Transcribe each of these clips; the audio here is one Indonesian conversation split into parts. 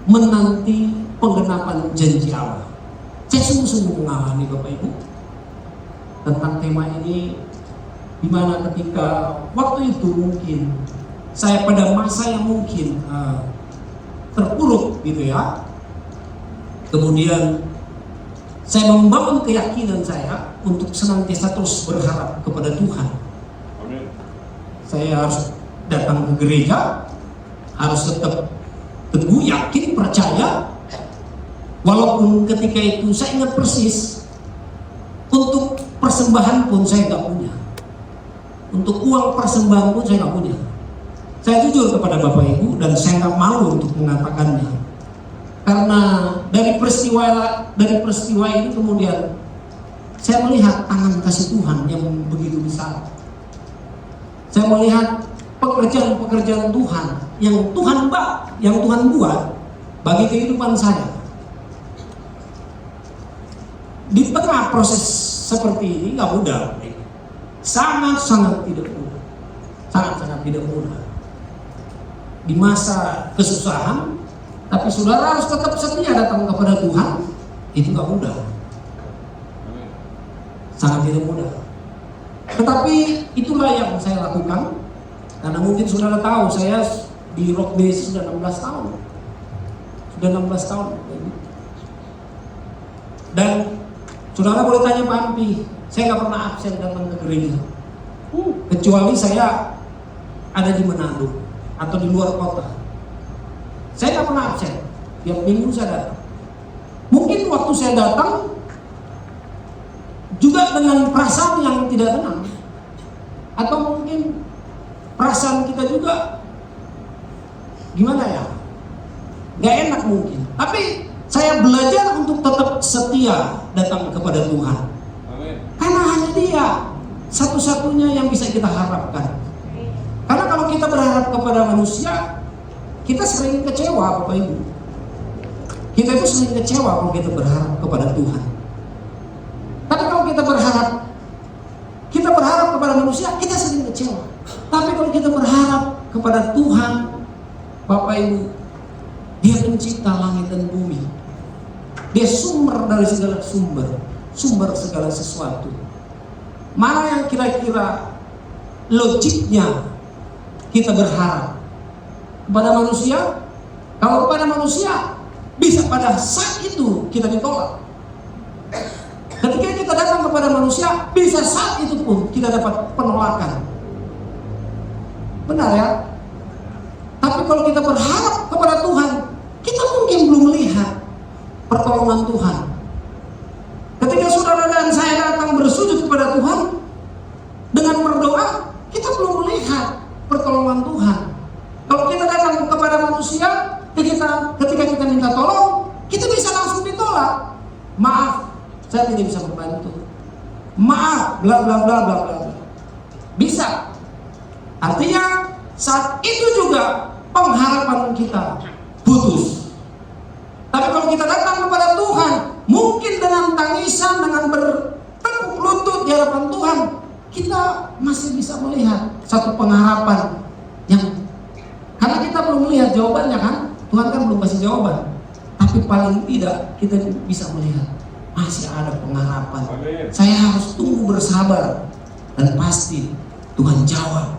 menanti penggenapan janji Allah. Saya sungguh-sungguh mengalami Bapak Ibu tentang tema ini, di mana ketika waktu itu mungkin saya pada masa yang mungkin terpuruk gitu ya. Kemudian saya membangun keyakinan saya untuk senantiasa terus berharap kepada Tuhan. Saya harus datang ke gereja, harus tetap teguh, yakin, percaya. Walaupun ketika itu saya ingat persis, untuk persembahan pun saya nggak punya, untuk uang persembahan pun saya nggak punya. Saya jujur kepada Bapak Ibu dan saya nggak malu untuk mengatakannya, karena dari peristiwa ini kemudian saya melihat tangan kasih Tuhan yang begitu besar. Saya melihat pekerjaan-pekerjaan Tuhan yang Tuhan buat bagi kehidupan saya. Di tengah proses seperti ini nggak mudah, sangat-sangat tidak mudah, sangat-sangat tidak mudah. Di masa kesusahan, tapi saudara harus tetap setia datang kepada Tuhan, itu nggak mudah, sangat tidak mudah. Tetapi itulah yang saya lakukan, karena mungkin saudara tahu saya di Rock Base sudah 16 tahun, dan saudara boleh tanya Pak Ampi, saya nggak pernah absen datang ke gereja, kecuali saya ada di Manado atau di luar kota. Saya nggak pernah absen, tiap minggu saya datang. Mungkin waktu saya datang juga dengan perasaan yang tidak tenang, atau mungkin perasaan kita juga gimana ya, nggak enak mungkin. Tapi saya belajar untuk tetap setia datang kepada Tuhan. Amin. Karena hanya Dia satu-satunya yang bisa kita harapkan. Karena kalau kita berharap kepada manusia, kita sering kecewa Bapak Ibu. Kita itu sering kecewa kalau kita berharap kepada Tuhan. Tapi kalau kita berharap kepada manusia, kita sering kecewa. Tapi kalau kita berharap kepada Tuhan, Bapak Ibu, Dia pencipta langit dan bumi. Dia sumber dari segala sumber segala sesuatu. Mana yang kira-kira logiknya kita berharap kepada manusia? Kalau kepada manusia, bisa pada saat itu kita ditolak. Ketika kita datang kepada manusia, bisa saat itu pun kita dapat penolakan. Benar ya? Tapi kalau kita berharap kepada Tuhan, kita mungkin belum melihat pertolongan Tuhan. Ketika saudara dan saya datang bersujud kepada Tuhan dengan berdoa, kita belum melihat pertolongan Tuhan. Kalau kita datang kepada manusia, ketika kita minta tolong, kita bisa langsung ditolak. Maaf, saya tidak bisa membantu. Maaf, bla bla bla bla bla. Bisa. Artinya saat itu juga pengharapan kita putus. Tapi kalau kita datang kepada Tuhan, mungkin dengan tangisan, dengan bertekuk lutut di hadapan Tuhan, kita masih bisa melihat satu pengharapan yang, karena kita belum melihat jawabannya kan, Tuhan kan belum kasih jawaban, tapi paling tidak kita bisa melihat masih ada pengharapan. Saya harus tunggu bersabar dan pasti Tuhan jawab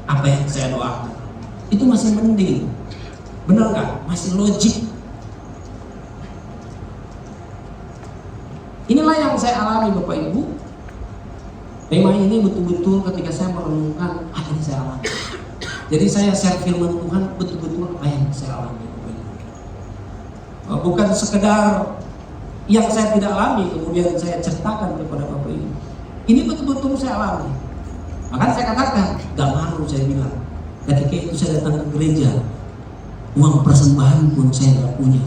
apa yang saya doakan. Itu masih mending, benar nggak? Masih logik. Inilah yang saya alami Bapak Ibu. Tema ini betul-betul ketika saya merenungkan apa yang saya alami. Jadi saya share firman Tuhan betul-betul apa yang saya alami Bapak Ibu. Bukan sekedar yang saya tidak alami kemudian saya ceritakan kepada Bapak Ibu. Ini betul-betul saya alami. Maka saya katakan, gak malu saya bilang, ketika itu saya datang ke gereja, uang persembahan pun saya gak punya.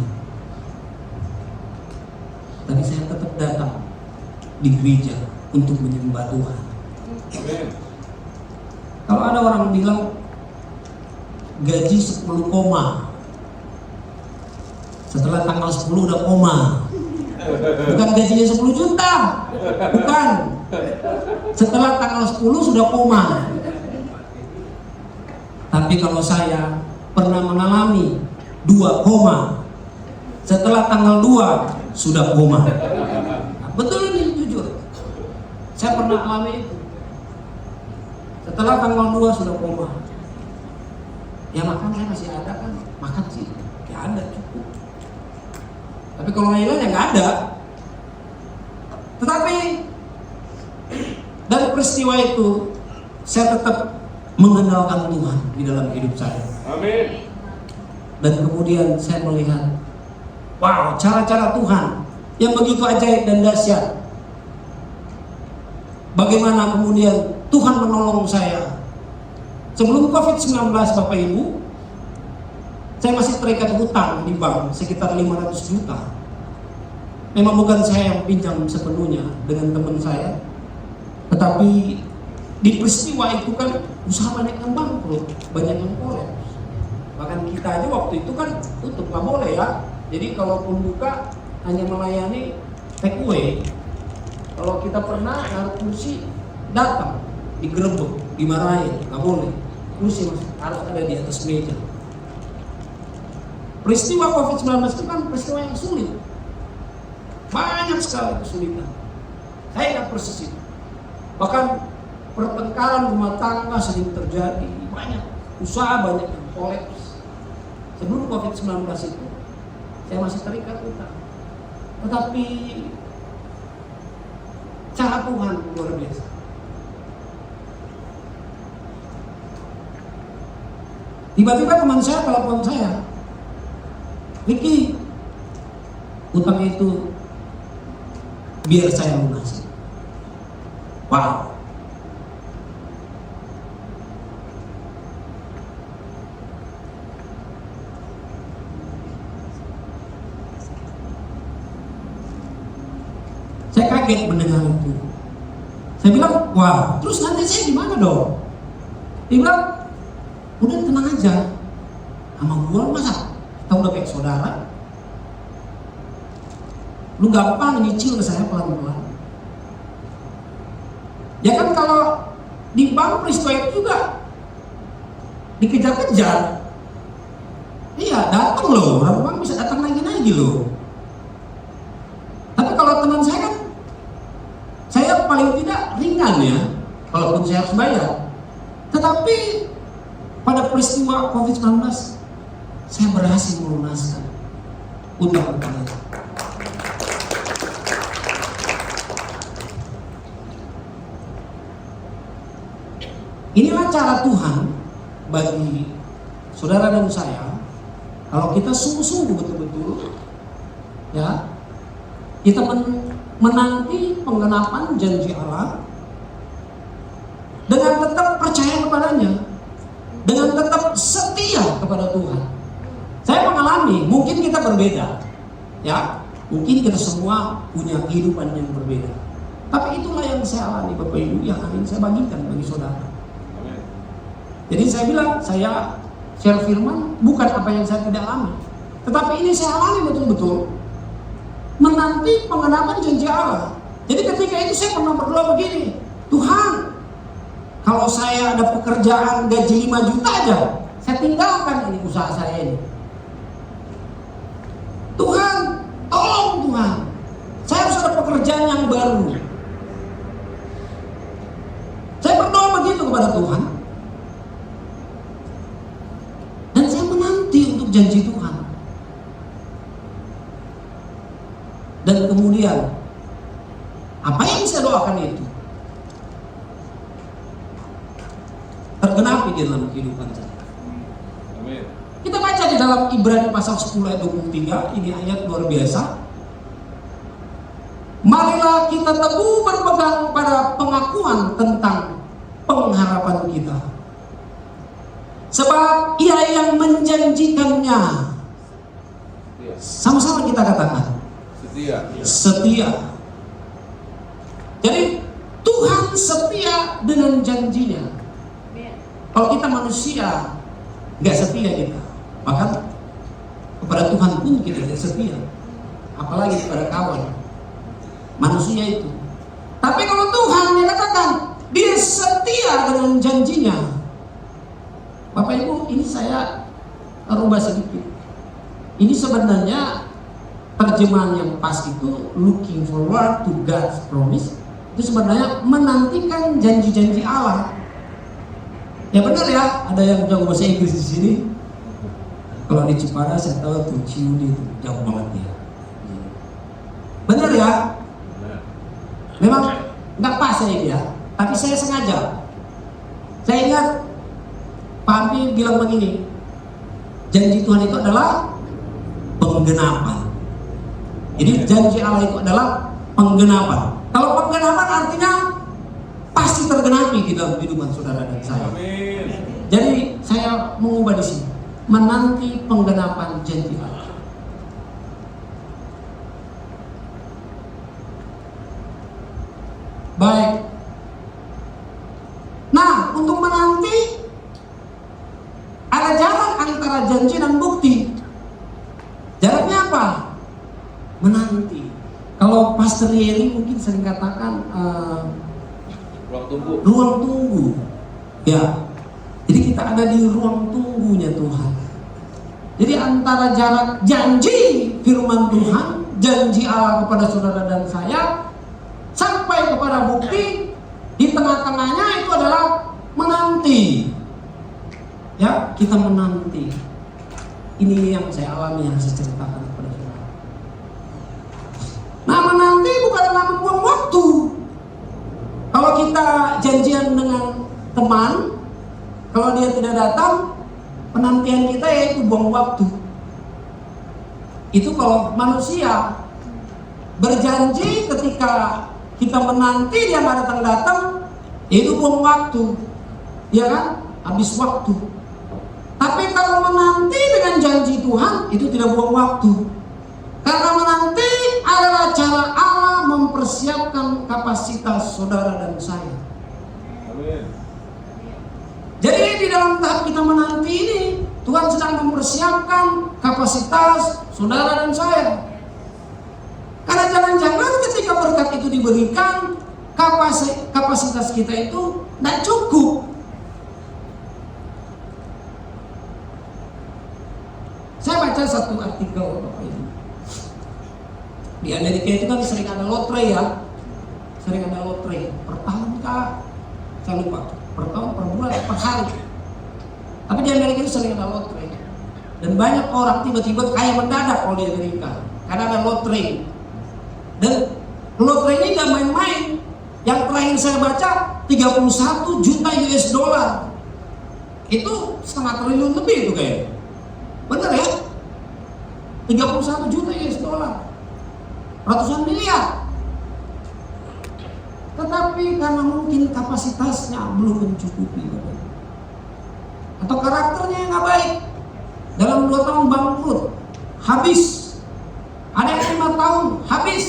Tapi saya tetap datang di gereja untuk menyembah Tuhan. Kalau ada orang bilang gaji 10 koma, setelah tanggal 10 udah koma, bukan gajinya 10 juta, bukan, setelah tanggal 10 sudah koma. Tapi kalau saya pernah mengalami 2 koma, setelah tanggal 2 sudah koma. Nah, betul ini, jujur. Saya pernah alami itu. Setelah tanggal 2 sudah koma. Ya makan saya masih ada kan, makan sih, ya ada cukup. Tapi kalau lain-lain ya nggak ada. Tetapi dari peristiwa itu saya tetap mengenalkan Tuhan di dalam hidup saya. Amin. Dan kemudian saya melihat, wow, cara-cara Tuhan yang begitu ajaib dan dahsyat. Bagaimana kemudian Tuhan menolong saya. Sebelum COVID-19 Bapak Ibu, saya masih terikat hutang di bank sekitar 500 juta. Memang bukan saya yang pinjam sepenuhnya dengan teman saya, tetapi di peristiwa itu kan usaha banyak yang bangkrut, banyak yang kolaps. Bahkan kita aja waktu itu kan tutup, nggak boleh ya. Jadi kalaupun buka hanya melayani take away. Kalau kita pernah naruh kursi, datang digerebek, dimarahin, nggak boleh. Kursi harus ada di atas meja. Peristiwa COVID-19 itu kan peristiwa yang sulit. Banyak sekali kesulitan. Saya ingat persis itu. Bahkan pertengkaran rumah tangga sering terjadi. Banyak usaha, banyak yang kolaps. Sebelum COVID-19 itu, saya masih terikat hutang. Tetapi cara Tuhan luar biasa. Tiba-tiba teman saya telepon saya, Ricky, utang itu biar saya lunasi. Wow. Saya kaget mendengar itu. Saya bilang, wah, terus nanti saya gimana dong? Dia bilang, udah tenang aja, sama gua masa kita udah kayak saudara. Lu gampang nyicil ke saya pelan-pelan. Ya kan kalau di bank peristiwa itu juga dikejar-kejar. Iya, datang loh, orang bank bisa datang lagi loh. Tapi kalau teman saya kan, saya paling tidak ringan ya, kalaupun saya harus bayar. Tetapi pada peristiwa COVID-19, saya berhasil melunaskan utang-utang. Inilah cara Tuhan bagi saudara dan saya. Kalau kita sungguh-sungguh betul-betul, ya, kita menanti penggenapan janji Allah dengan tetap percaya kepadanya, dengan tetap setia kepada Tuhan. Saya mengalami, mungkin kita berbeda, ya, mungkin kita semua punya kehidupan yang berbeda. Tapi itulah yang saya alami, Bapak Ibu, yang akan saya bagikan bagi saudara. Jadi saya bilang, saya share firman bukan apa yang saya tidak alami, tetapi ini saya alami betul-betul menanti penggenapan janji Allah. Jadi ketika itu saya pernah berdoa begini, Tuhan, kalau saya ada pekerjaan gaji 5 juta aja, saya tinggalkan ini usaha saya ini. Tuhan, tolong Tuhan, saya harus ada pekerjaan yang baru. Saya berdoa begitu kepada Tuhan. Dan saya menanti untuk janji Tuhan. Dan kemudian, apa yang saya doakan itu tergenapi di dalam kehidupan saya. Amin. Kita baca di dalam Ibrani pasal 10 ayat 23, ini ayat luar biasa. Marilah kita teguh berpegang pada pengakuan tentang pengharapan kita. Sebab Ia yang menjanjikannya. Sama-sama kita katakan. Setia. Setia. Jadi Tuhan setia dengan janjinya. Kalau kita manusia nggak setia kita, maka kepada Tuhan pun kita tidak setia, apalagi kepada kawan manusia itu. Tapi kalau Tuhan yang katakan Dia setia dengan janjinya, Bapak Ibu, ini saya rubah sedikit. Ini sebenarnya terjemahan yang pas itu looking forward to God's promise, itu sebenarnya menantikan janji-janji Allah. Ya benar ya, ada yang jago bahasa Inggris di sini. Kalau di Jepara saya tahu tuh Ciudi itu jauh banget ya. Benar ya? Memang nggak pas ini ya, tapi saya sengaja. Saya ingat Pak Ampi bilang begini, janji Tuhan itu adalah penggenapan. Jadi janji Allah itu adalah penggenapan. Kalau penggenapan artinya pasti tergenapi di dalam kehidupan saudara dan saya. Amin. Jadi saya mengubah di sini, menanti penggenapan janji Allah. Baik. Nah, untuk menanti ada jarak antara janji dan bukti. Jaraknya apa? Menanti. Kalau Pastor Yeri mungkin sering katakan Ruang tunggu. ruang tunggu. Ya. Jadi kita ada di ruang tunggunya Tuhan. Jadi antara jarak janji firman Tuhan, janji Allah kepada saudara dan saya, sampai kepada bukti, di tengah-tengahnya itu adalah menanti. Ya, kita menanti. Ini yang saya alami, yang saya ceritakan kepada saudara. Nah, menanti bukanlah membuang waktu. Kalau kita janjian dengan teman, kalau dia tidak datang, penantian kita yaitu buang waktu. Itu kalau manusia berjanji ketika kita menanti dia nggak datang, itu buang waktu, ya kan? Habis waktu. Tapi kalau menanti dengan janji Tuhan, itu tidak buang waktu. Karena menanti adalah cara Allah mempersiapkan kapasitas saudara dan saya. Amin. Jadi di dalam tahap kita menanti ini, Tuhan sedang mempersiapkan kapasitas saudara dan saya. Karena jangan-jangan ketika berkat itu diberikan, kapasitas kita itu tidak cukup. Saya baca satu artikel ini. Di Amerika itu kan sering ada lotre ya, sering ada lotre per tahun kah? Saya lupa, per tahun, per bulan, per hari. Tapi di Amerika itu sering ada lotre. Dan banyak orang tiba-tiba kaya mendadak kalau di Amerika, karena ada lotre. Dan lotre ini gak main-main. Yang terakhir saya baca 31 juta US dollar. Itu setengah triliun lebih itu kayaknya. Bener ya? 31 juta US dollar. Ratusan miliar. Tetapi karena mungkin kapasitasnya belum mencukupi, atau karakternya yang gak baik, dalam 2 tahun bangkrut, habis. Ada yang 5 tahun, habis.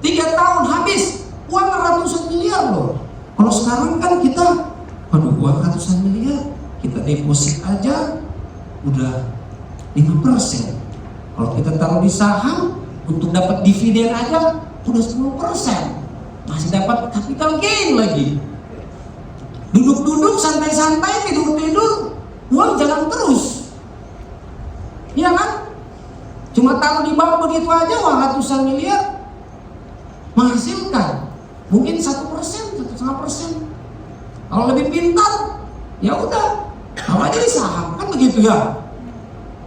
3 tahun, habis. Uang ratusan miliar loh. Kalau sekarang kan kita, aduh, uang ratusan miliar, kita deposit aja udah 5%. Kalau kita taruh di saham, untuk dapat dividen aja udah 10%. Masih dapat capital gain lagi. Duduk-duduk, santai-santai, tidur-tidur, uang jalan terus. Iya kan? Cuma taruh di bank begitu aja uang ratusan miliar menghasilkan mungkin 1%, 1,5%. Kalau lebih pintar, ya udah, taruh aja di saham, kan begitu ya.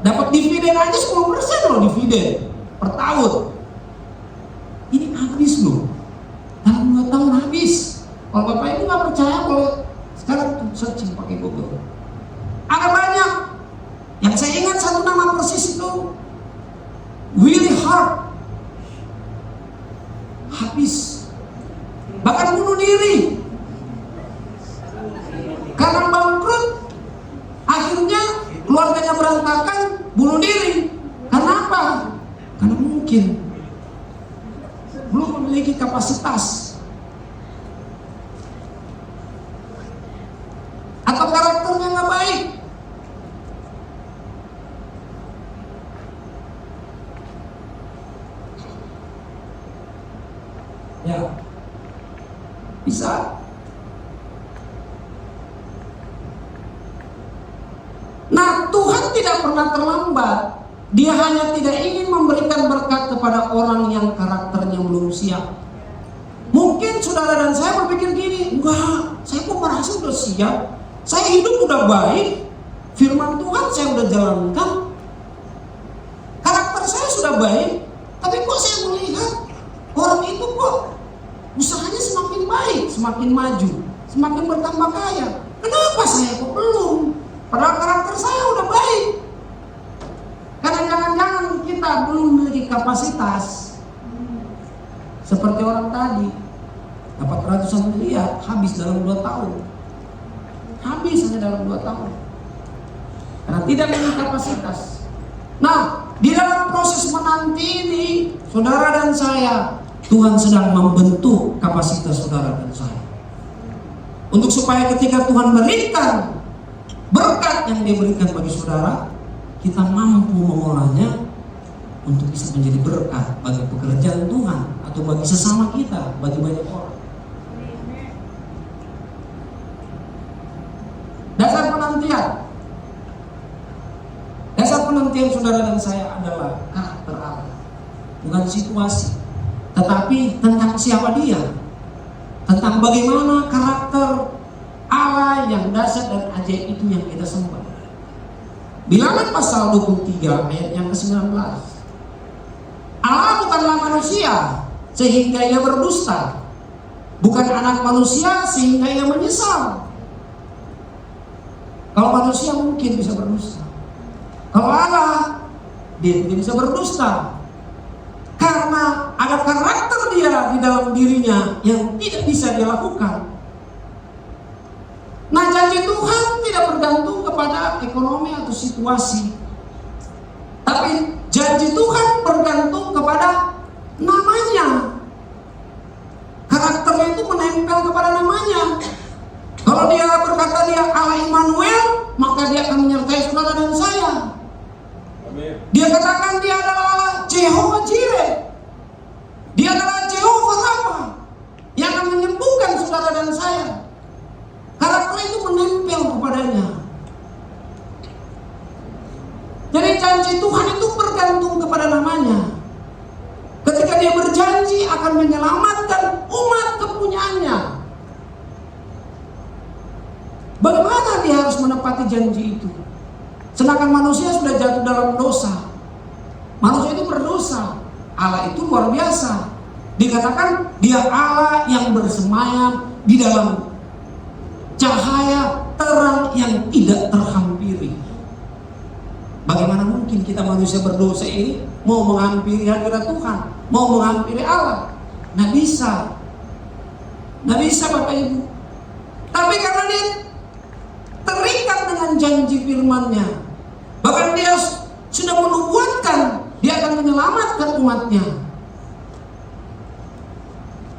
Dapat dividen aja 10% loh dividen per tahun. Ini habis loh. Dalam 2 tahun habis. Kalau Bapak Ibu nggak percaya, kalau sekarang searching pakai Google, ada banyak. Yang saya ingat satu nama persis itu Willie Hart. Habis. Bahkan bunuh diri. Karena bangkrut, akhirnya keluarganya berantakan, bunuh diri. Karena apa? Karena mungkin belum memiliki kapasitas atau karakternya nggak baik. Ya, bisa. Nah, Tuhan tidak pernah terlambat. Dia hanya tidak ingin memberikan berkat dan saya berpikir gini, enggak, saya kok merasa udah siap, saya hidup udah baik, firman Tuhan saya udah jalankan, karakter saya sudah baik, tapi kok saya melihat orang itu kok usahanya semakin baik, semakin maju, semakin bertambah kaya. Kenapa saya kok belum? Padahal karakter saya udah baik. Karena jangan-jangan kita belum memiliki kapasitas seperti orang tadi, dapat ratusan miliar habis dalam 2 tahun. Habis hanya dalam 2 tahun. Karena tidak memiliki kapasitas. Nah, di dalam proses menanti ini, saudara dan saya, Tuhan sedang membentuk kapasitas saudara dan saya. Untuk supaya ketika Tuhan berikan berkat yang dia berikan bagi saudara, kita mampu mengolahnya untuk bisa menjadi berkat bagi pekerjaan Tuhan atau bagi sesama kita, bagi banyak orang. Dasar penantian saudara dan saya adalah karakter Allah, bukan situasi, tetapi tentang siapa dia, tentang bagaimana karakter Allah yang dahsyat dan ajaib itu yang kita sembah. Bilangan pasal 23 ayat yang ke-19. Allah bukanlah manusia sehingga ia berdusta, bukan anak manusia sehingga ia menyesal. Kalau manusia mungkin bisa berdusta, kalau Allah dia tidak bisa berdusta, karena ada karakter dia di dalam dirinya yang tidak bisa dia lakukan. Nah, janji Tuhan tidak bergantung kepada ekonomi atau situasi, tapi janji Tuhan bergantung kepada namanya. Karakternya itu menempel kepada namanya. Kalau dia berkata dia Allah Immanuel, maka dia akan menyertai saudara dan saya. Amin. Dia katakan dia adalah Allah Jehovah Jireh, dia adalah Jehovah Rafa yang akan menyembuhkan saudara dan saya. Karakter itu menempel kepadanya. Jadi janji Tuhan itu bergantung kepada namanya. Ketika dia berjanji akan menyelamatkan umat kepunyaannya, bagaimana dia harus menepati janji itu? Sedangkan manusia sudah jatuh dalam dosa. Manusia itu berdosa. Allah itu luar biasa. Dikatakan dia Allah yang bersemayam di dalam cahaya terang yang tidak terhampiri. Bagaimana mungkin kita manusia berdosa ini mau menghampiri hadirat Tuhan, mau menghampiri Allah? Nggak bisa. Nggak bisa Bapak Ibu. Tapi karena dia terikat dengan janji firman-Nya, bahkan dia sudah menubuatkan dia akan menyelamatkan umatnya,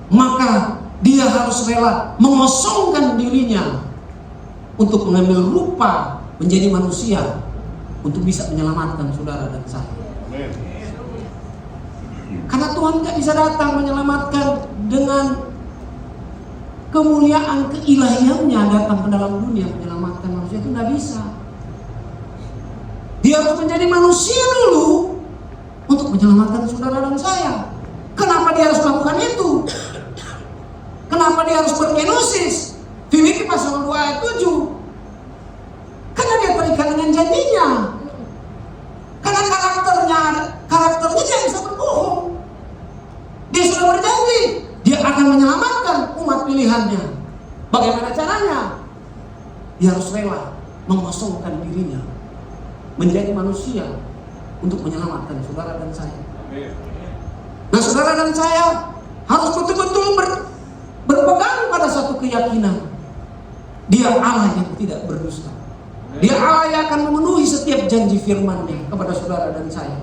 maka dia harus rela mengosongkan dirinya untuk mengambil rupa menjadi manusia untuk bisa menyelamatkan saudara dan saya. Amin. Karena Tuhan tidak bisa datang menyelamatkan dengan kemuliaan keilahiannya datang ke dalam dunia menyelamatkan manusia, itu tidak bisa. Dia harus menjadi manusia dulu untuk menyelamatkan saudara dan saya. Kenapa dia harus melakukan itu? Kenapa dia harus berkenosis? Filipi pasal 2 ayat 7. Karena dia terikat dengan janjinya. Karena karakternya dia bisa berbohong. Dia sudah berjanji, dia akan menyelamatkan umat pilihannya. Bagaimana caranya? Dia harus rela mengosongkan dirinya menjadi manusia untuk menyelamatkan saudara dan saya. Nah, saudara dan saya harus betul-betul berpegang pada satu keyakinan. Dia Allah yang tidak berdusta. Dia Allah yang akan memenuhi setiap janji firman-Nya kepada saudara dan saya.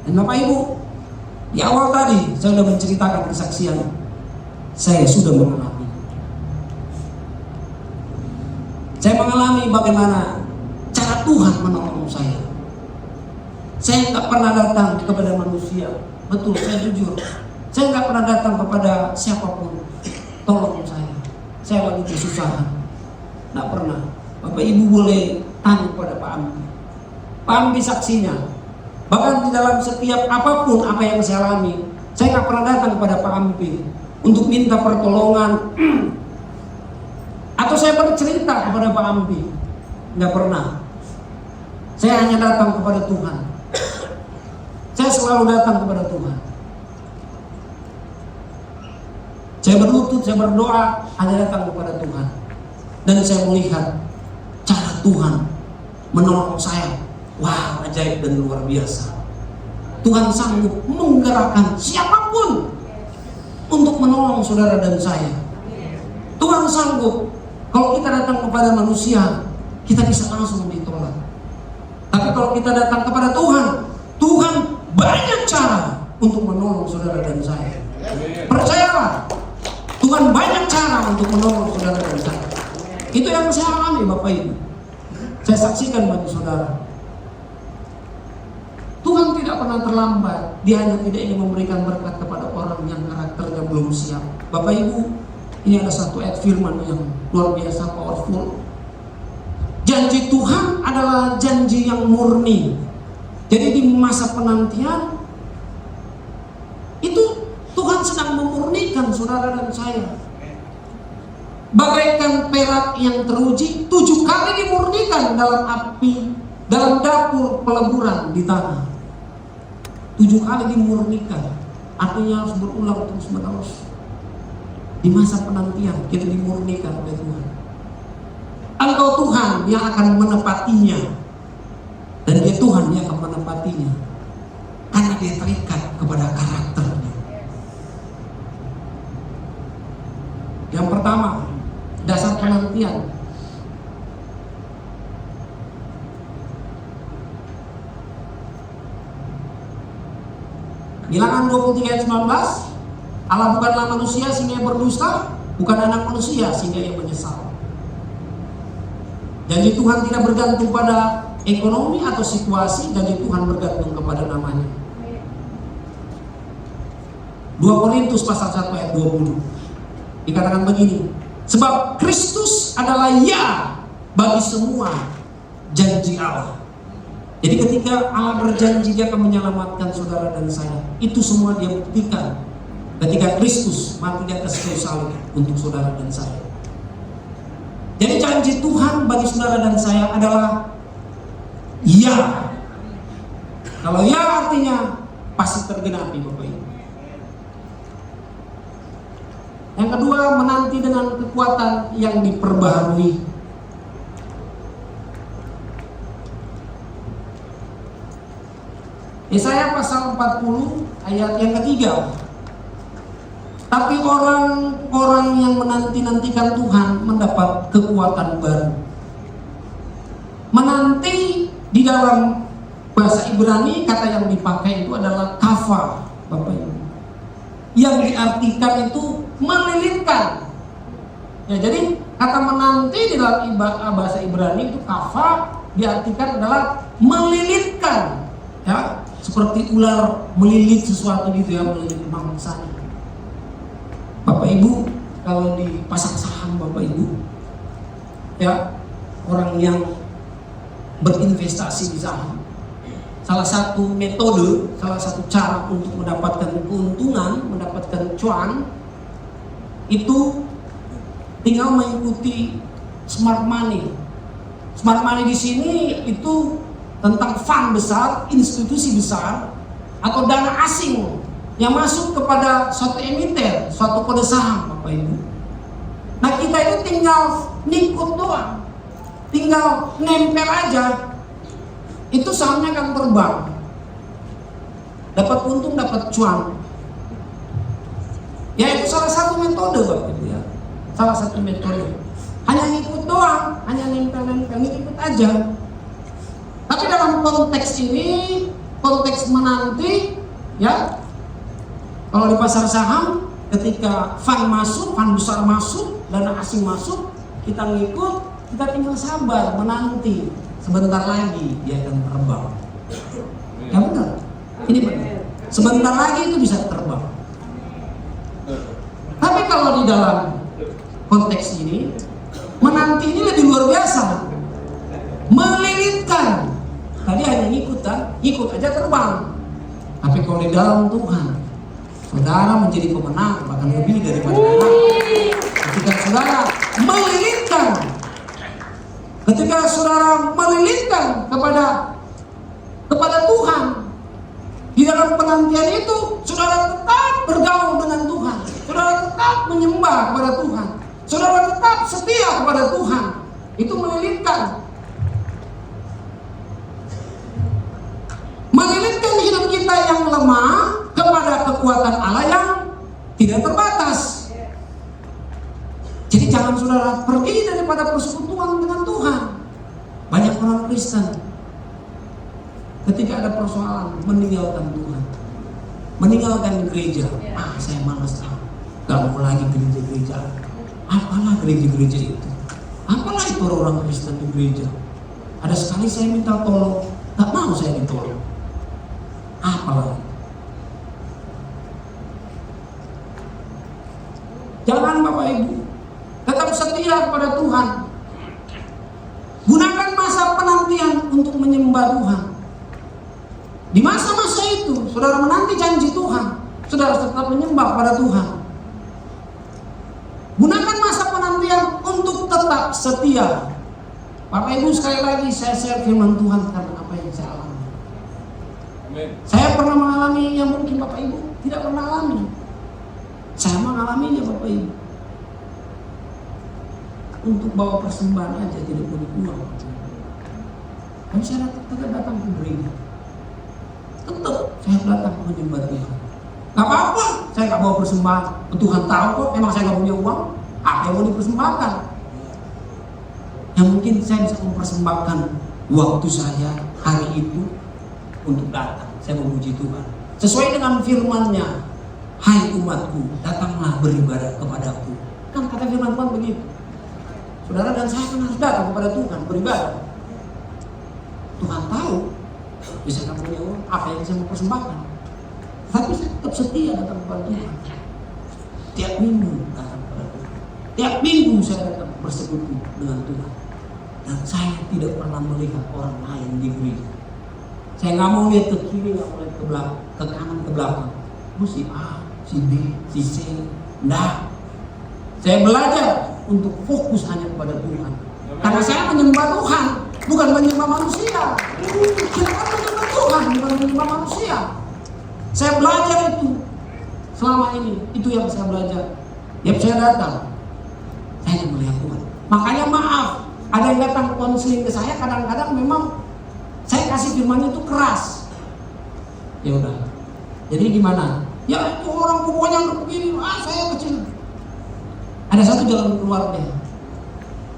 Dan Bapak Ibu, di awal tadi saya sudah menceritakan kesaksian saya sudah mengalami. Saya mengalami bagaimana cara Tuhan menolong saya. Saya nggak pernah datang kepada manusia. Betul, saya jujur. Saya nggak pernah datang kepada siapapun. Tolong saya. Saya lagi kesusahan. Nggak pernah. Bapak Ibu boleh tanya kepada Pak Ampi. Pak Ampi saksinya. Bahkan di dalam setiap apapun apa yang saya alami, saya nggak pernah datang kepada Pak Ampi untuk minta pertolongan, atau saya bercerita kepada Pak Ampi. Nggak pernah. Saya hanya datang kepada Tuhan. Saya selalu datang kepada Tuhan. Saya berlutut, saya berdoa, hanya datang kepada Tuhan. Dan saya melihat cara Tuhan menolong saya. Wah, ajaib dan luar biasa. Tuhan sanggup menggerakkan siapapun untuk menolong saudara dan saya. Tuhan sanggup. Kalau kita datang kepada manusia, kita bisa langsung ditolak. Tapi kalau kita datang kepada Tuhan, Tuhan banyak cara untuk menolong saudara dan saya. Percayalah, Tuhan banyak cara untuk menolong saudara dan saya. Itu yang saya alami, Bapak Ibu. Saya saksikan bagi saudara. Tuhan tidak pernah terlambat. Dia hanya tidak ingin memberikan berkat kepada orang yang karakternya belum siap. Bapak Ibu, ini ada satu ayat firman yang luar biasa powerful. Janji Tuhan adalah janji yang murni. Jadi di masa penantian itu Tuhan sedang memurnikan saudara dan saya. Bagaikan perak yang teruji 7 kali dimurnikan dalam api, dalam dapur peleburan di tanah. 7 kali dimurnikan. Artinya harus berulang terus menerus. Di masa penantian kita dimurnikan oleh Tuhan. Engkau Tuhan yang akan menepatinya. Dan dia Tuhan yang akan menepatinya. Karena dia terikat kepada karakternya. Yang pertama, dasar penantian. Bilangan 23 ayat 19, Allah bukanlah manusia sehingga ia berdusta, bukan anak manusia sehingga ia menyesal. Janji Tuhan tidak bergantung pada ekonomi atau situasi, janji Tuhan bergantung kepada namanya. 2 Korintus pasal 1 ayat 20 dikatakan begini, sebab Kristus adalah ya bagi semua janji Allah. Jadi ketika Allah berjanji dia akan menyelamatkan saudara dan saya, itu semua dia buktikan ketika Kristus mati di atas kayu salib untuk saudara dan saya. Jadi janji Tuhan bagi saudara dan saya adalah ya. Kalau ya artinya pasti tergenapi, Bapak Ibu. Yang kedua, menanti dengan kekuatan yang diperbaharui. Yesaya pasal 40 ayat yang ketiga. Tapi orang-orang yang menanti-nantikan Tuhan mendapat kekuatan baru. Menanti di dalam bahasa Ibrani, kata yang dipakai itu adalah kava, Bapak Ibu. Yang diartikan itu melilitkan. Ya, jadi kata menanti di dalam bahasa Ibrani itu kava diartikan adalah melilitkan. Ya, seperti ular melilit sesuatu gitu ya, melilit mangsanya. Bapak Ibu, kalau di pasar saham Bapak Ibu, ya, orang yang berinvestasi di saham, salah satu metode, salah satu cara untuk mendapatkan keuntungan, mendapatkan cuan, itu tinggal mengikuti smart money. Smart money di sini itu tentang fund besar, institusi besar, atau dana asing yang masuk kepada suatu emiten, suatu kode saham, Bapak Ibu. Nah, kita itu tinggal ngikut doang, tinggal nempel aja, itu sahamnya akan terbang, dapat untung, dapat cuan. Ya, itu salah satu metode, Bapak Ibu ya, salah satu metode. Hanya ngikut doang, hanya nempel-nempel, ngikut aja. Tapi dalam konteks ini, konteks menanti, ya, kalau di pasar saham, ketika fund masuk, fund besar masuk, dana asing masuk, kita ngikut, kita tinggal sabar, menanti. Sebentar lagi dia akan terbang. Ya benar, ini benar. Sebentar lagi itu bisa terbang. Tapi kalau di dalam konteks ini, menanti ini lebih luar biasa, melilitkan. Tadi hanya ngikut kan, ikut aja terbang. Tapi kalau di dalam Tuhan, saudara menjadi pemenang, bahkan lebih daripada menang. Ketika saudara melilitkan, kepada Tuhan, di dalam penantian itu, saudara tetap bergaul dengan Tuhan, saudara tetap menyembah kepada Tuhan, saudara tetap setia kepada Tuhan. Itu melilitkan. Melilitkan hidup kita yang lemah kepada kekuatan Allah yang tidak terbatas. Jadi jangan saudara pergi daripada persekutuan dengan Tuhan. Banyak orang Kristen ketika ada persoalan meninggalkan Tuhan, meninggalkan gereja. Saya malas, gak mau lagi gereja-gereja. Apalah gereja-gereja itu? Apalah itu orang Kristen di gereja? Ada sekali saya minta tolong, gak mau saya ditolong. Apalah? Jangan Bapak Ibu, tetap setia kepada Tuhan. Gunakan masa penantian untuk menyembah Tuhan. Di masa-masa itu, saudara menanti janji Tuhan, saudara tetap menyembah pada Tuhan. Gunakan masa penantian untuk tetap setia. Bapak Ibu, sekali lagi saya share firman Tuhan karena apa yang saya alami. Amin. Saya pernah mengalami yang mungkin Bapak Ibu tidak pernah alami. Saya mengalaminya Bapak Ibu. Untuk bawa persembahan aja tidak punya uang. Tapi saya tetap datang ke gereja. Tetap saya datang menyembah Tuhan. Gak apa-apa, saya gak bawa persembahan. Tuhan tahu kok, memang saya gak punya uang. Apa yang mau dipersembahkan? Yang mungkin saya bisa mempersembahkan waktu saya hari itu untuk datang. Saya memuji Tuhan. Sesuai dengan firman-Nya, hai umatku, datanglah beribadah kepadaku. Kan kata firman Tuhan begitu. Saudara dan saya kan harus datang kepada Tuhan beribadah. Tuhan tahu bisa nggak punya uang, apa yang saya mau persembahkan. Tapi saya tetap setia datang kepada Tuhan. Tiap minggu datang kepada Tuhan. Tiap minggu saya datang bersekutu dengan Tuhan. Dan saya tidak pernah melihat orang lain di gereja. Saya nggak mau lihat ke kiri, nggak mau lihat ke belakang, ke kanan, ke belakang. Si A, si B, si C, nah. Saya belajar untuk fokus hanya kepada Tuhan. Karena saya menyembah Tuhan, bukan menyembah manusia. Kita kan menyembah Tuhan, bukan menyembah manusia. Saya belajar itu selama ini, itu yang saya belajar. Tiap saya datang, saya hanya melihat Tuhan. Makanya maaf, ada yang datang konseling ke saya, kadang-kadang memang saya kasih firman itu keras. Ya udah. Jadi gimana? Ya itu orang pokoknya begini, saya kecil. Ada satu jalan keluarnya.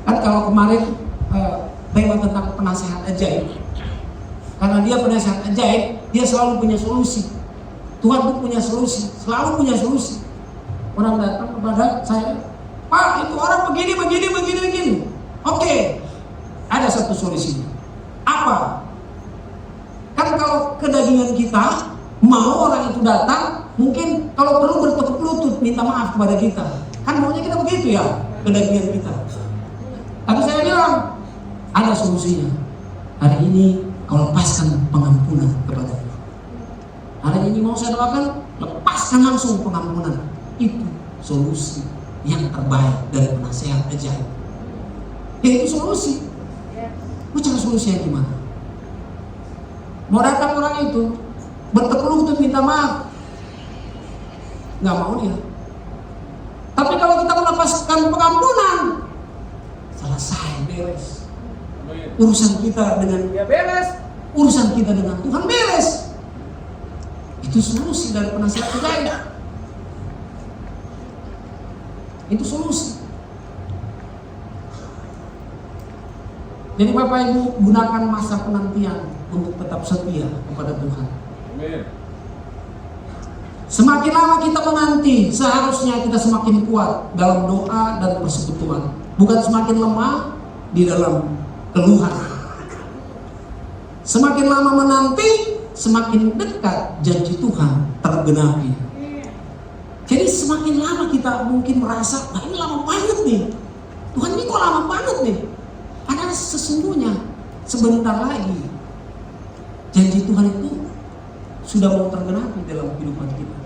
Kan kalau kemarin tema tentang penasehat ajaib. Karena dia penasehat ajaib, dia selalu punya solusi. Tuhan itu punya solusi, selalu punya solusi. Orang datang kepada saya, Pak itu orang begini. Oke, ada satu solusi. Apa? Kan kalau kedagingan kita mau orang itu datang, mungkin kalau perlu bertekuk lutut minta maaf kepada kita. Kan maunya kita begitu ya, kedagingan kita. Tapi saya bilang, ada solusinya. Hari ini kau lepaskan pengampunan kepada Tuhan. Hari ini mau saya doakan, lepaskan langsung pengampunan. Itu solusi yang terbaik dari penasehat ajaib. Ya itu solusi. Lu cara solusinya gimana? Mau datang orang itu bertekuk lutut minta maaf, nggak mau dia. Tapi kalau kita melepaskan pengampunan, selesai, beres. Urusan kita dengan dia beres, urusan kita dengan Tuhan beres. Itu solusi dari penasehat ajaib. Itu solusi. Jadi Bapak Ibu, gunakan masa penantian untuk tetap setia kepada Tuhan. Amin. Semakin lama kita menanti, seharusnya kita semakin kuat dalam doa dan persekutuan. Bukan semakin lemah di dalam keluhan. Semakin lama menanti, semakin dekat janji Tuhan tergenapi. Jadi semakin lama kita mungkin merasa, nah ini lama banget nih. Tuhan ini kok lama banget nih. Padahal sesungguhnya sebentar lagi janji Tuhan itu sudah mau tergenapi dalam kehidupan kita.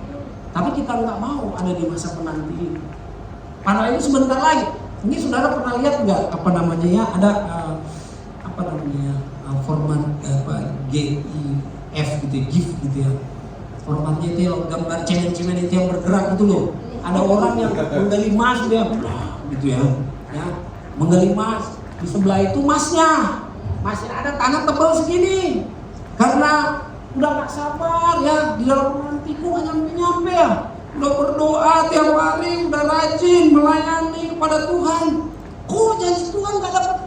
Tapi kita nggak mau ada di masa penanti ini. Padahal itu sebentar lagi. Ini saudara pernah lihat nggak apa namanya ya, ada format GIF gitu ya, GIF gitu ya. Formatnya itu yang gambar cemen-cemen itu yang bergerak itu loh. Ada orang yang menggali emas dia gitu ya, menggali emas. Di sebelah itu masnya, masih ada tanah tebal segini. Karena udah gak sabar ya, di dalam penantiku gak nyampe-nyampe ya. Udah berdoa tiap hari, udah rajin melayani kepada Tuhan. Kok janji Tuhan gak dapat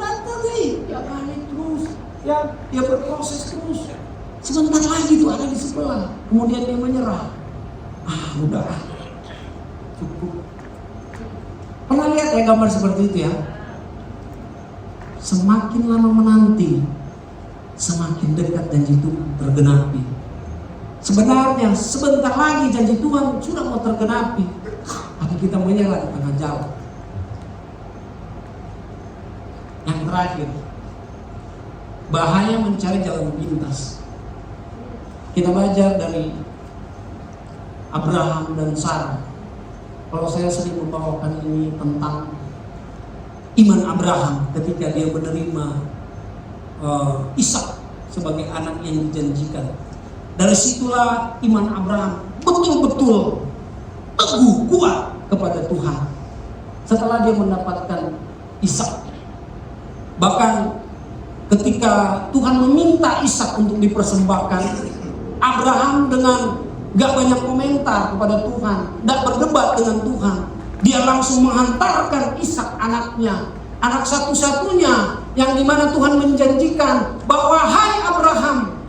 datang nih? Ya kali terus, ya dia berproses terus. Sebentar lagi tuh ada di sebelah, kemudian dia menyerah. Udah, cukup. Pernah lihat ya gambar seperti itu ya? Semakin lama menanti, semakin dekat janji Tuhan tergenapi. Sebenarnya sebentar lagi janji Tuhan sudah mau tergenapi, tapi kita menyerah di tengah jalan. Yang terakhir, bahaya mencari jalan pintas. Kita belajar dari Abraham dan Sarah. Kalau saya sering membawakan ini tentang iman Abraham ketika dia menerima Ishak sebagai anak yang dijanjikan. Dari situlah iman Abraham betul-betul teguh kuat kepada Tuhan. Setelah dia mendapatkan Ishak, bahkan ketika Tuhan meminta Ishak untuk dipersembahkan, Abraham dengan gak banyak komentar kepada Tuhan, gak berdebat dengan Tuhan, dia langsung menghantarkan Ishak anaknya, anak satu-satunya yang dimana Tuhan menjanjikan bahwa hai Abraham,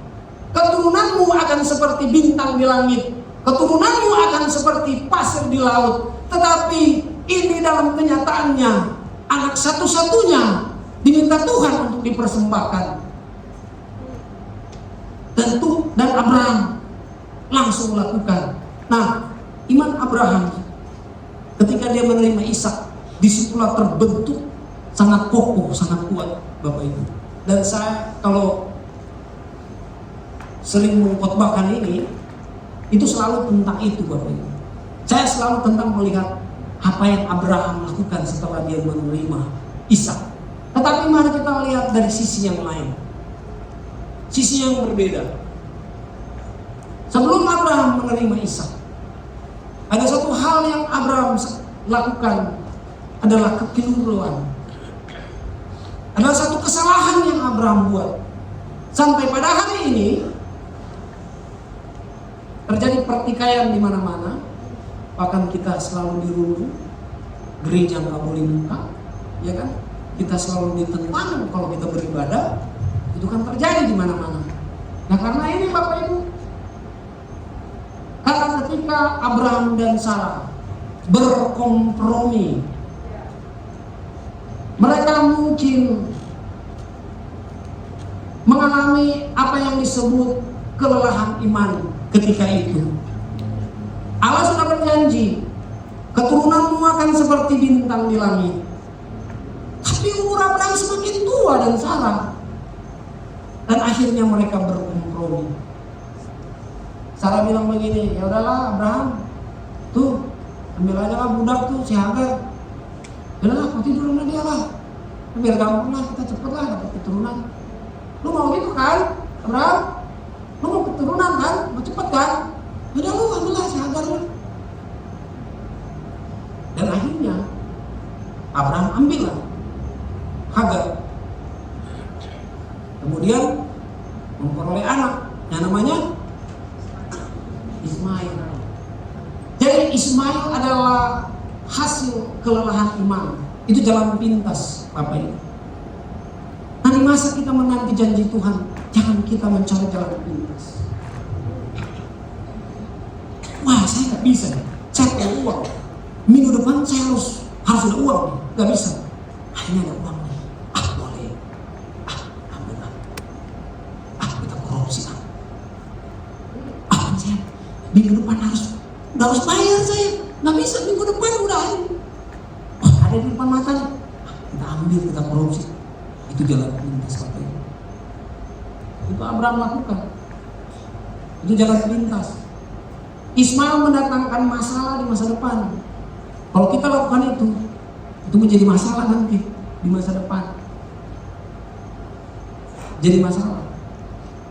keturunanmu akan seperti bintang di langit, keturunanmu akan seperti pasir di laut. Tetapi ini dalam kenyataannya anak satu-satunya diminta Tuhan untuk dipersembahkan. Dan Abraham langsung melakukan. Nah, iman Abraham ketika dia menerima Ishak, disitulah terbentuk sangat kokoh, sangat kuat, Bapak Ibu. Dan saya kalau sering mengkhotbahkan ini, itu selalu tentang itu, Bapak Ibu. Saya selalu tentang melihat apa yang Abraham lakukan setelah dia menerima Ishak. Tetapi mari kita lihat dari sisi yang lain, sisi yang berbeda. Sebelum Abraham menerima Ishak, ada satu hal yang Abraham lakukan, adalah kekeliruan. Adalah satu kesalahan yang Abraham buat. Sampai pada hari ini terjadi pertikaian di mana-mana. Bahkan kita selalu dirundung, gereja nggak boleh buka, ya kan? Kita selalu ditentang kalau kita beribadah, itu kan terjadi di mana-mana. Nah, karena ini Bapak Ibu, karena ketika Abraham dan Sarah berkompromi, mereka mungkin mengalami apa yang disebut kelelahan iman ketika itu. Allah sudah berjanji, keturunanmu akan seperti bintang di langit. Tapi umur Abraham semakin tua dan Sarah. Dan akhirnya mereka berkompromi. Sarah bilang begini, ya udahlah Abraham, tuh ambil aja lah budak tuh si Hagar. Udahlah, kau tidur sama dia lah. Biar gampang lah, kita cepet lah dapat keturunan. Lu mau gitu kan, Abraham? Lu mau keturunan kan? Mau cepet kan? Udah lu ambil lah si Hagar lah. Dan akhirnya Abraham ambil lah Hagar. Kemudian memperoleh anak yang namanya Ismail. Jadi Ismail adalah hasil kelelahan iman. Itu jalan pintas, Bapak Ibu. Nah, di masa kita menanti janji Tuhan, jangan kita mencari jalan pintas. Wah, saya nggak bisa nih. Saya perlu uang. Minggu depan saya harus ada uang nih. Nggak bisa. Ini ada uang nih. Boleh. Ambil lah. Kita korupsi lah. Saya minggu depan harus bayar saya. Nggak bisa minggu depan udah ada. Ada di depan mata nih. Kita ambil, kita korupsi. Itu jalan pintas, Bapak Ibu. Itu Abraham lakukan. Itu jalan pintas. Ismail mendatangkan masalah di masa depan. Kalau kita lakukan itu menjadi masalah nanti di masa depan. Jadi masalah.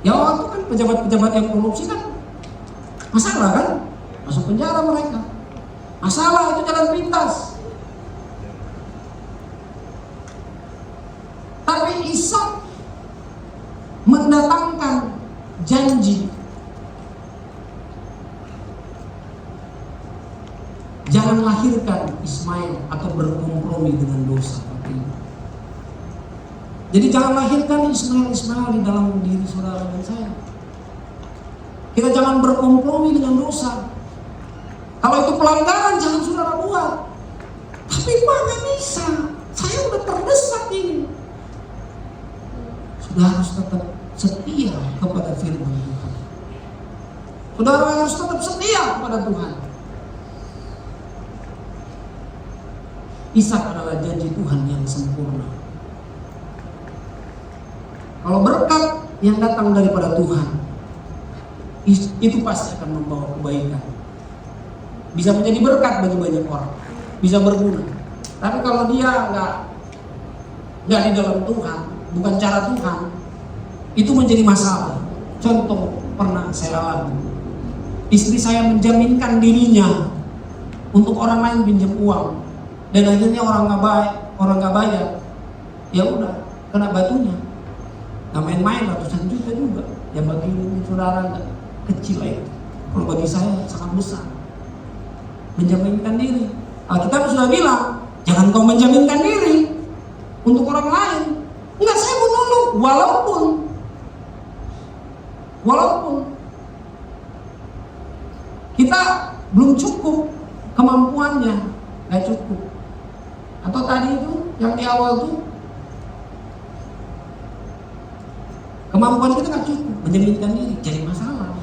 Ya waktu kan pejabat-pejabat yang korupsi kan masalah kan, masuk penjara mereka. Masalah itu jalan pintas. Tapi Ishak mendatangkan janji. Jangan lahirkan Ismail atau berkompromi dengan dosa. Jadi jangan lahirkan Ismail di dalam diri saudara dan saya. Kita jangan berkompromi dengan dosa. Kalau itu pelanggaran jangan saudara buat. Tapi Pak nggak bisa, saya udah terdesak ini. Saudara harus tetap setia kepada firman Tuhan. Saudara harus tetap setia kepada Tuhan. Ishak adalah janji Tuhan yang sempurna. Kalau berkat yang datang daripada Tuhan, itu pasti akan membawa kebaikan. Bisa menjadi berkat bagi banyak orang, bisa berguna. Tapi kalau dia nggak di dalam Tuhan, bukan cara Tuhan, itu menjadi masalah. Contoh pernah saya alami, istri saya menjaminkan dirinya untuk orang lain pinjam uang, dan akhirnya orang nggak bayar, ya udah kena batunya. Nggak main-main, ratusan juta juga. Ya bagi saudara nggak kecil itu. Kalau bagi saya sangat besar. Menjaminkan diri. Alkitab sudah bilang, jangan kau menjaminkan diri untuk orang lain. Enggak, saya mau nolong walaupun kita belum cukup kemampuannya, nggak cukup. Atau tadi itu yang di awal tuh, kemampuan kita nggak cukup, menjaminkan diri jadi masalah.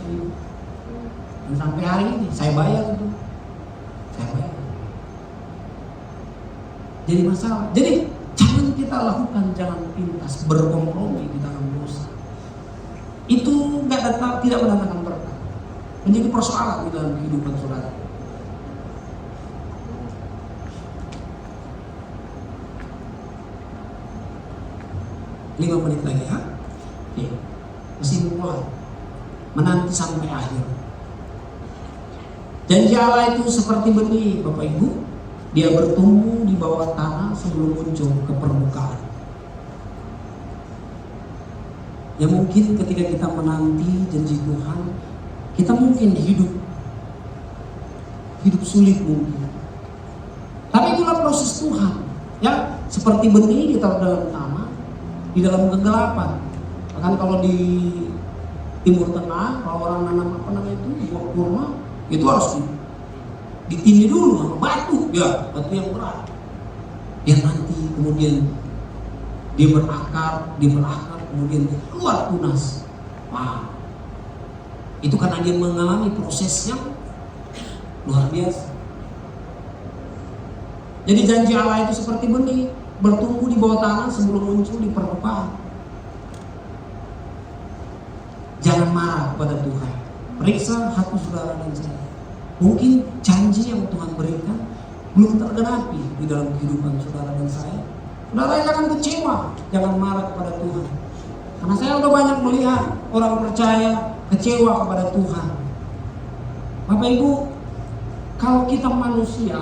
Dan sampai hari ini saya bayar itu, jadi masalah. Jadi jangan kita lakukan, jangan pintas berkompromi di dalam dosa. Itu tidak mendatangkan berkat, menjadi persoalan di dalam kehidupan saudara. Lima menit lagi ya. Oke, mesti mulai menanti sampai akhir. Janji Allah itu seperti benih, Bapak Ibu. Dia bertumbuh di bawah tanah sebelum muncul ke permukaan. Ya mungkin ketika kita menanti janji Tuhan, kita mungkin hidup sulit mungkin. Tapi itulah proses Tuhan. Ya, seperti benih ditaruh dalam tanah, di dalam kegelapan. Bahkan kalau di Timur Tengah, kalau orang nanam buah kurma, itu harus ditindih dulu sama batu yang berat. Biar nanti kemudian dia berakar, kemudian keluar tunas. Wah, itu karena dia mengalami proses yang luar biasa. Jadi janji Allah itu seperti benih, bertumbuh di bawah tanah sebelum muncul di permukaan. Jangan marah kepada Tuhan. Periksa hati saudara dan saya. Mungkin janji yang Tuhan berikan belum tergenapi di dalam kehidupan saudara dan saya. Saudara jangan kecewa, jangan marah kepada Tuhan. Karena saya udah banyak melihat orang percaya kecewa kepada Tuhan. Bapak Ibu, kalau kita manusia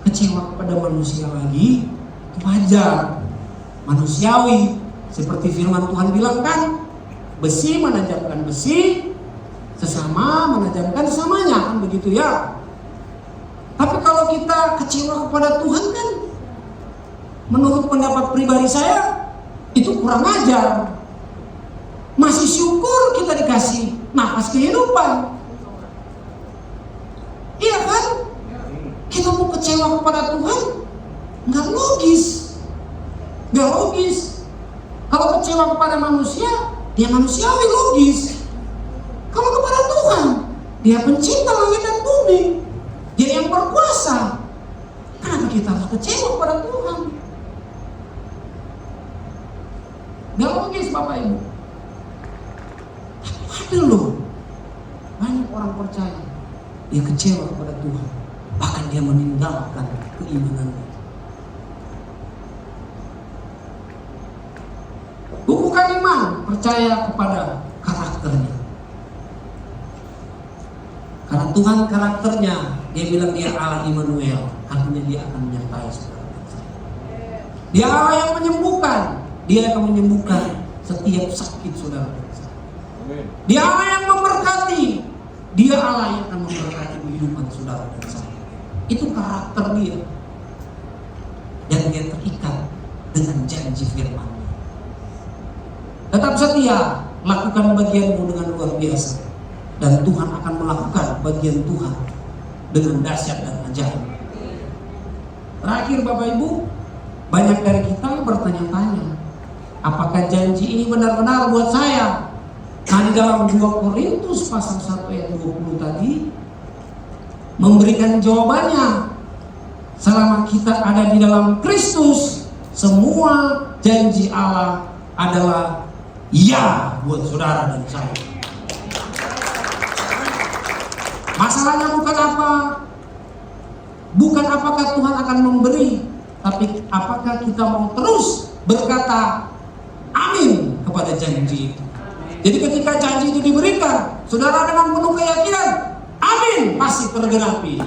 kecewa kepada manusia lagi, itu wajar, manusiawi. Seperti firman Tuhan bilang kan, besi menajamkan besi, sesama menajamkan sesamanya, kan begitu ya. Tapi kalau kita kecewa kepada Tuhan kan, menurut pendapat pribadi saya, itu kurang ajar. Masih syukur kita dikasih nafas kehidupan. Iya kan? Kita mau kecewa kepada Tuhan, nggak logis. Kalau kecewa kepada manusia, dia manusiawi, logis. Kalau kepada Tuhan, dia pencipta langit dan bumi, dia yang berkuasa. Kenapa kita harus kecewa kepada Tuhan? Nggak logis, Bapak Ibu. Ada loh, banyak orang percaya dia kecewa kepada Tuhan, bahkan dia meninggalkan keimanannya. Bukan iman, percaya kepada karakternya. Karena Tuhan karakternya, dia bilang dia Allah Immanuel, artinya dia akan menyertai saudara dan saya. Dia Allah yang menyembuhkan, dia akan menyembuhkan setiap sakit saudara dan saya. Dia Allah yang memberkati, dia Allah yang akan memberkati kehidupan saudara dan saya. Itu karakter dia. Dan dia terikat dengan janji firman. Tetap setia, lakukan bagianmu dengan luar biasa. Dan Tuhan akan melakukan bagian Tuhan dengan dahsyat dan ajaib. Terakhir Bapak Ibu, banyak dari kita bertanya-tanya, apakah janji ini benar-benar buat saya? Nah, di dalam 2 Korintus pasal 1 ayat 20 tadi memberikan jawabannya. Selama kita ada di dalam Kristus, semua janji Allah adalah ya buat saudara dan saya. Masalahnya bukan apa, bukan apakah Tuhan akan memberi, tapi apakah kita mau terus berkata amin kepada janji itu. Jadi ketika janji itu diberikan, saudara dengan penuh keyakinan, amin, pasti tergenapi.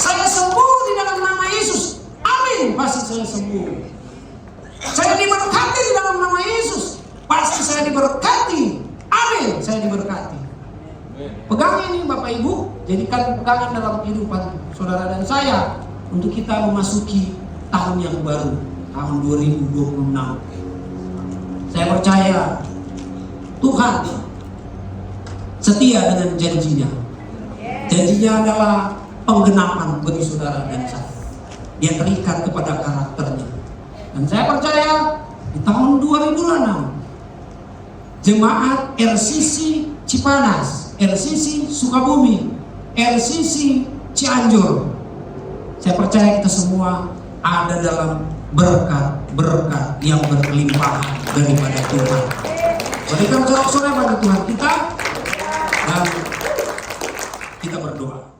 Saya sembuh di dalam nama Yesus, amin, pasti saya sembuh. Saya diberkati di dalam nama Yesus, pasti saya diberkati, amin, saya diberkati. Pegang ini Bapak Ibu, jadikan pegangan dalam kehidupan saudara dan saya untuk kita memasuki tahun yang baru, tahun 2026. Saya percaya Tuhan setia dengan janjinya. Janjinya adalah penggenapan bagi saudara dan saya. Dia terikat kepada karakternya. Dan saya percaya di tahun 2006 jemaat RCC Cipanas, RCC Sukabumi, RCC Cianjur, saya percaya kita semua ada dalam berkat-berkat yang berlimpah daripada Tuhan. Berikan sorak-sorai bagi Tuhan kita dan kita berdoa.